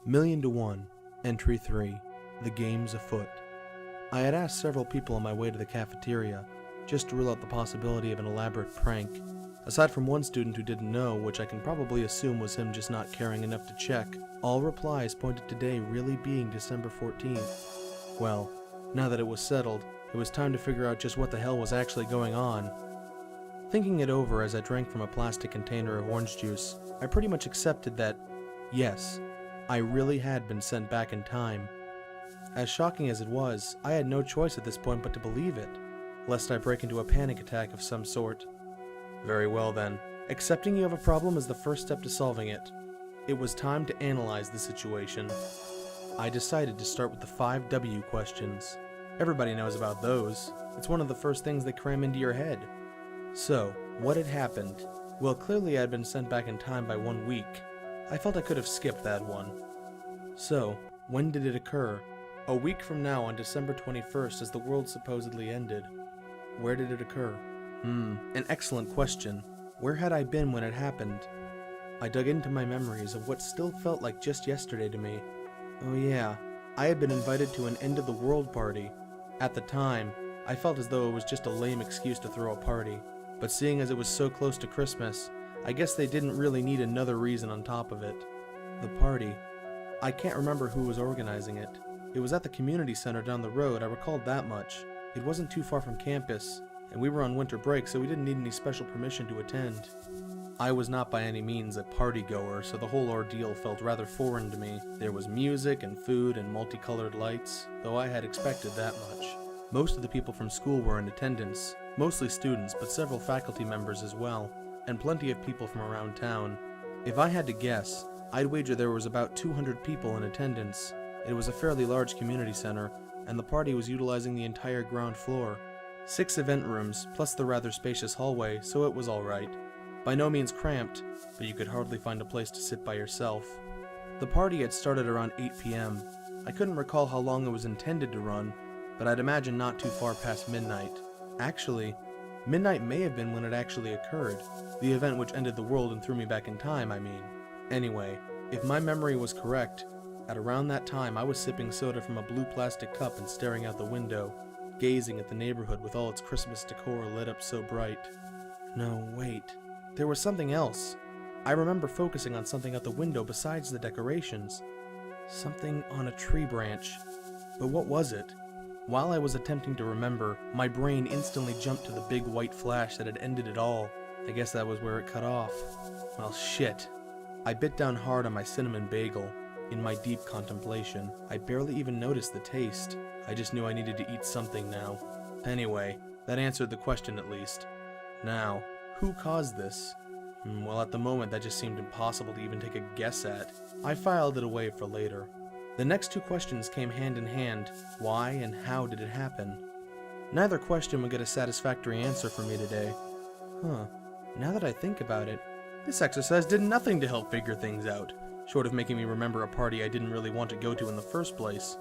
Million to One, Entry 3, The Game's Afoot. I had asked several people on my way to the cafeteria, just to rule out the possibility of an elaborate prank. Aside from one student who didn't know, which I can probably assume was him just not caring enough to check, all replies pointed to today really being December 14th. Well, now that it was settled, it was time to figure out just what the hell was actually going on. Thinking it over as I drank from a plastic container of orange juice, I pretty much accepted that, yes, I really had been sent back in time. As shocking as it was, I had no choice at this point but to believe it, lest I break into a panic attack of some sort. Very well then, accepting you have a problem is the first step to solving it. It was time to analyze the situation. I decided to start with the 5 W questions. Everybody knows about those. It's one of the first things they cram into your head. So, what had happened? Well, clearly I had been sent back in time by 1 week. I felt I could have skipped that one. So, when did it occur? A week from now on December 21st as the world supposedly ended. Where did it occur? An excellent question. Where had I been when it happened? I dug into my memories of what still felt like just yesterday to me. Oh yeah, I had been invited to an end of the world party. At the time, I felt as though it was just a lame excuse to throw a party. But seeing as it was so close to Christmas, I guess they didn't really need another reason on top of it. The party. I can't remember who was organizing it. It was at the community center down the road, I recalled that much. It wasn't too far from campus, and we were on winter break, so we didn't need any special permission to attend. I was not by any means a party-goer, so the whole ordeal felt rather foreign to me. There was music and food and multicolored lights, though I had expected that much. Most of the people from school were in attendance, mostly students, but several faculty members as well, and plenty of people from around town. If I had to guess, I'd wager there was about 200 people in attendance. It was a fairly large community center, and the party was utilizing the entire ground floor. 6 event rooms, plus the rather spacious hallway, so it was alright. By no means cramped, but you could hardly find a place to sit by yourself. The party had started around 8 p.m. I couldn't recall how long it was intended to run, but I'd imagine not too far past midnight. Actually, midnight may have been when it actually occurred. The event which ended the world and threw me back in time, I mean. Anyway, if my memory was correct, at around that time I was sipping soda from a blue plastic cup and staring out the window, gazing at the neighborhood with all its Christmas decor lit up so bright. No, wait. There was something else. I remember focusing on something out the window besides the decorations. Something on a tree branch. But what was it? While I was attempting to remember, my brain instantly jumped to the big white flash that had ended it all. I guess that was where it cut off. Well, shit. I bit down hard on my cinnamon bagel. In my deep contemplation, I barely even noticed the taste. I just knew I needed to eat something now. Anyway, that answered the question at least. Now, who caused this? Well, at the moment that just seemed impossible to even take a guess at. I filed it away for later. The next 2 questions came hand in hand. Why and how did it happen? Neither question would get a satisfactory answer from me today. Now that I think about it, this exercise did nothing to help figure things out, short of making me remember a party I didn't really want to go to in the first place.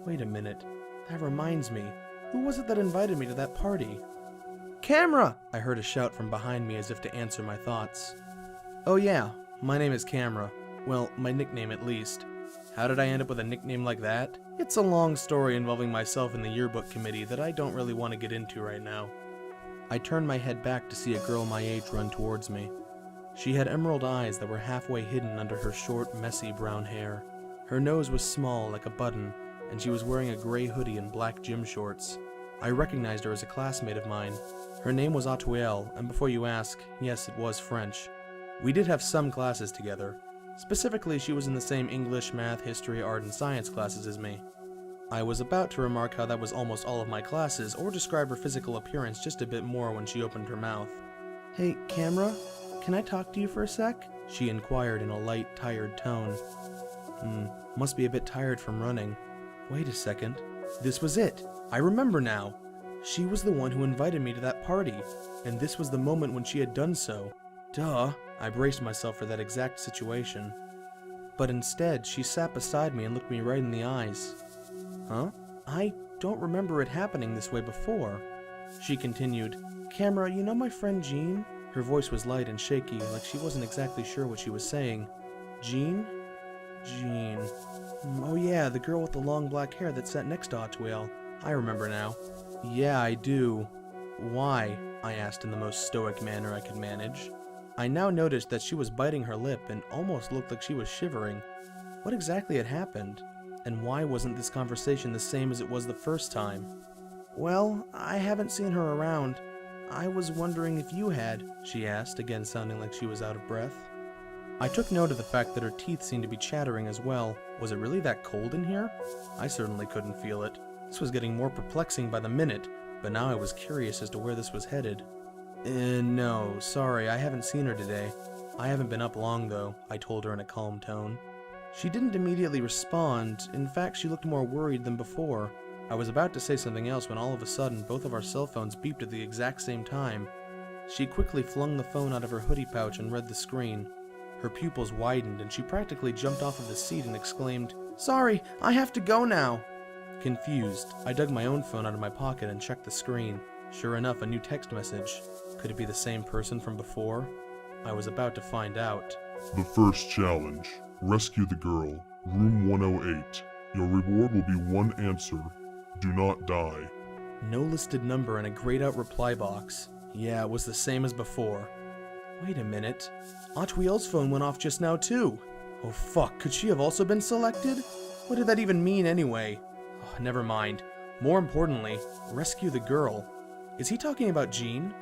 Wait a minute, that reminds me, who was it that invited me to that party? Camera! I heard a shout from behind me as if to answer my thoughts. Oh yeah, my name is Camera. Well, my nickname at least. How did I end up with a nickname like that? It's a long story involving myself and the yearbook committee that I don't really want to get into right now. I turned my head back to see a girl my age run towards me. She had emerald eyes that were halfway hidden under her short, messy brown hair. Her nose was small like a button, and she was wearing a gray hoodie and black gym shorts. I recognized her as a classmate of mine. Her name was Atuel, and before you ask, yes, it was French. We did have some classes together. Specifically, she was in the same English, math, history, art, and science classes as me. I was about to remark how that was almost all of my classes, or describe her physical appearance just a bit more when she opened her mouth. Hey, Camera, can I talk to you for a sec? She inquired in a light, tired tone. Must be a bit tired from running. Wait a second. This was it. I remember now. She was the one who invited me to that party, and this was the moment when she had done so. Duh. I braced myself for that exact situation. But instead, she sat beside me and looked me right in the eyes. Huh? I don't remember it happening this way before. She continued, Camera, you know my friend Jean? Her voice was light and shaky, like she wasn't exactly sure what she was saying. Jean? Jean. Oh yeah, the girl with the long black hair that sat next to Otwell. I remember now. Yeah, I do. Why? I asked in the most stoic manner I could manage. I now noticed that she was biting her lip and almost looked like she was shivering. What exactly had happened? And why wasn't this conversation the same as it was the first time? Well, I haven't seen her around. I was wondering if you had, she asked, again sounding like she was out of breath. I took note of the fact that her teeth seemed to be chattering as well. Was it really that cold in here? I certainly couldn't feel it. This was getting more perplexing by the minute, but now I was curious as to where this was headed. No, sorry, I haven't seen her today. I haven't been up long, though, I told her in a calm tone. She didn't immediately respond. In fact, she looked more worried than before. I was about to say something else when all of a sudden both of our cell phones beeped at the exact same time. She quickly flung the phone out of her hoodie pouch and read the screen. Her pupils widened and she practically jumped off of the seat and exclaimed, "Sorry, I have to go now." Confused, I dug my own phone out of my pocket and checked the screen. Sure enough, a new text message. Could it be the same person from before? I was about to find out. The first challenge. Rescue the girl. Room 108. Your reward will be one answer. Do not die. No listed number and a grayed out reply box. Yeah, it was the same as before. Wait a minute. Otwell's phone went off just now too. Oh fuck, could she have also been selected? What did that even mean anyway? Oh, never mind. More importantly, rescue the girl. Is he talking about Jean?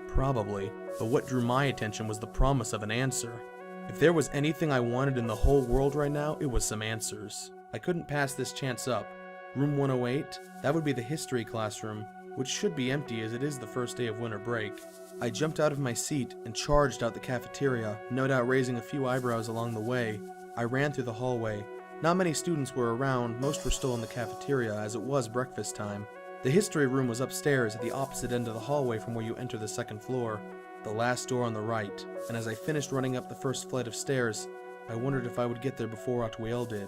Probably, but what drew my attention was the promise of an answer. If there was anything I wanted in the whole world right now, it was some answers. I couldn't pass this chance up. Room 108? That would be the history classroom, which should be empty as it is the first day of winter break. I jumped out of my seat and charged out the cafeteria, no doubt raising a few eyebrows along the way. I ran through the hallway. Not many students were around, most were still in the cafeteria as it was breakfast time. The history room was upstairs at the opposite end of the hallway from where you enter the second floor, the last door on the right, and as I finished running up the first flight of stairs, I wondered if I would get there before Otwell did.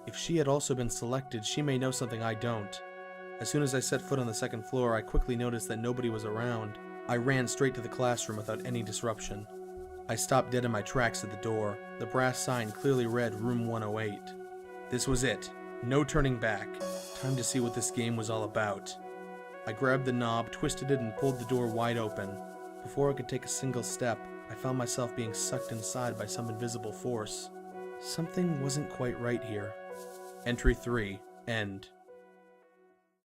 If she had also been selected, she may know something I don't. As soon as I set foot on the second floor, I quickly noticed that nobody was around. I ran straight to the classroom without any disruption. I stopped dead in my tracks at the door. The brass sign clearly read Room 108. This was it. No turning back. Time to see what this game was all about. I grabbed the knob, twisted it, and pulled the door wide open. Before I could take a single step, I found myself being sucked inside by some invisible force. Something wasn't quite right here. Entry 3. End.